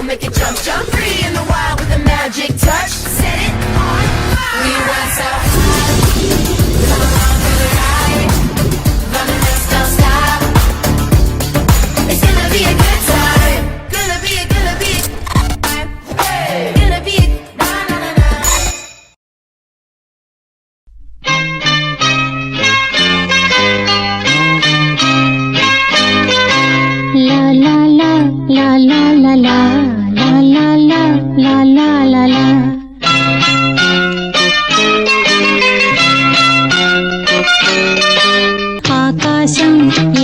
make it jump, jump. Free in the wild with a magic touch. Set it on fire. We run so high. Come along for the ride. Gonna make don't stop. It's gonna be a good time. Gonna be hey. Gonna be na na na na. La la la la la la la la la la la la la. ఆకాశం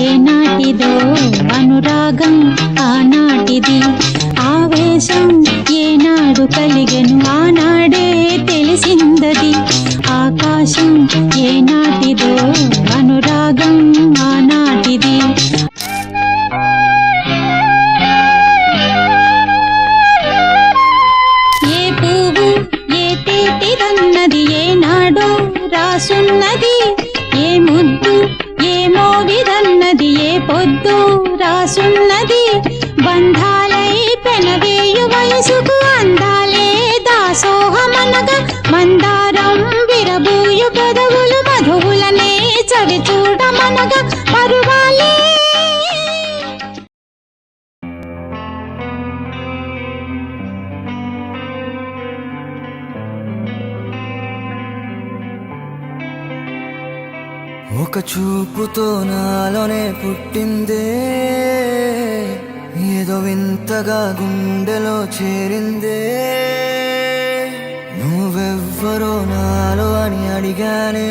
ఏనాటిదో అనురాగం ఆనాటిది ఆవేశం ఏనాడు కలిగెను ఆనాడే తెలిసిందది ఆకాశం ఏనాటిదో అనురాగం ఆనాటిది ఏ పువ్వు ఏ తేటిదన్నది ఏనాడో రాసున్నది ఏ ముద్దు ఏ మోవిదన్నది ఏ పొద్దు రాసున్నది బంధాలై పెనవేయు వయసుకు అందాలే దాసోహమనగా మందారం విరబూయు పెదవులు మధువులనే చవి చూడమనగా పరువాలే ఒక చూపుతో నాలోనే పుట్టిందే ఏదో వింతగా గుండెలో చేరిందే నువ్వెవ్వరో నాలో అని అడిగానే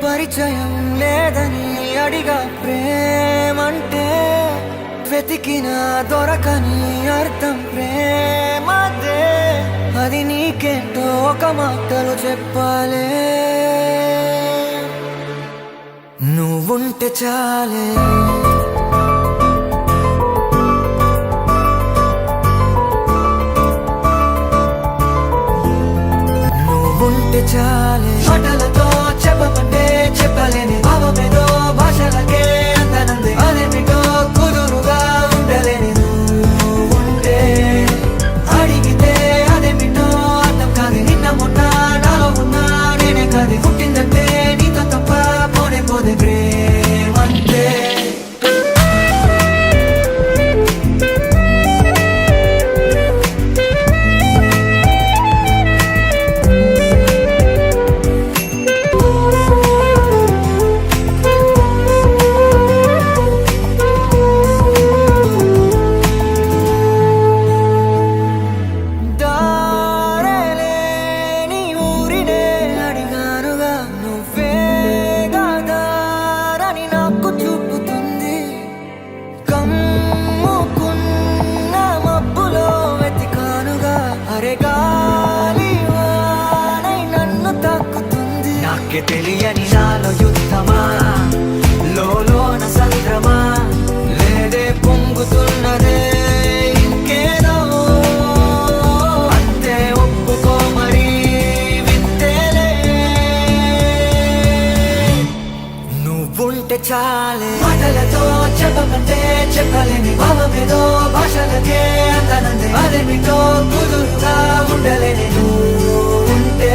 పరిచయం లేదని అడిగా ప్రేమంటే వెతికినా దొరకని అర్థం ప్రేమదే అది నీకేంటో ఒక మాటలు చెప్పాలే నువ్వుంటే చాలే నువ్వుంటే చాలే మాటలతో చెప్పమంటే చెప్పలేని భావమేదో భాషలకే అందనంది అదేమిటో కుదురుగా ఉండలేని నువ్వుంటే అడిగితే అదేమిటో అర్థం కాదు నిన్న మొన్న నాలో ఉన్నా నేనే కాదు పుట్టిందంటే నీతో తప్ప పోనే పోదే ప్రేమంతే తెలియని నాలో యుద్ధమా లోన సంద్రమా లేదే పొంగుతున్నదే ఇంకేదో అంతే ఒప్పుకో మరి వింతేలే నువ్వుంటే చాలే మాటలతో చెప్పమంటే చెప్పలేని భావమేదో భాషలకే అందనంది అదేమిటో కుదురుగా ఉండలేని నువ్వుంటే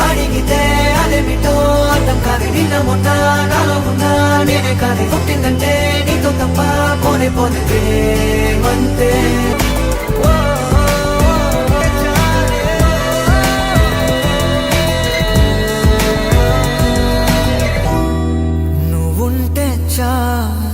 అడిగితే అదేమిటో అర్థం కాదు నిన్న మొన్న నాలో ఉన్నా నేనే కాదు పుట్టిందంటే నీతో తప్ప పోనే పోతే ప్రేమంతే నువ్వుంటే చాలు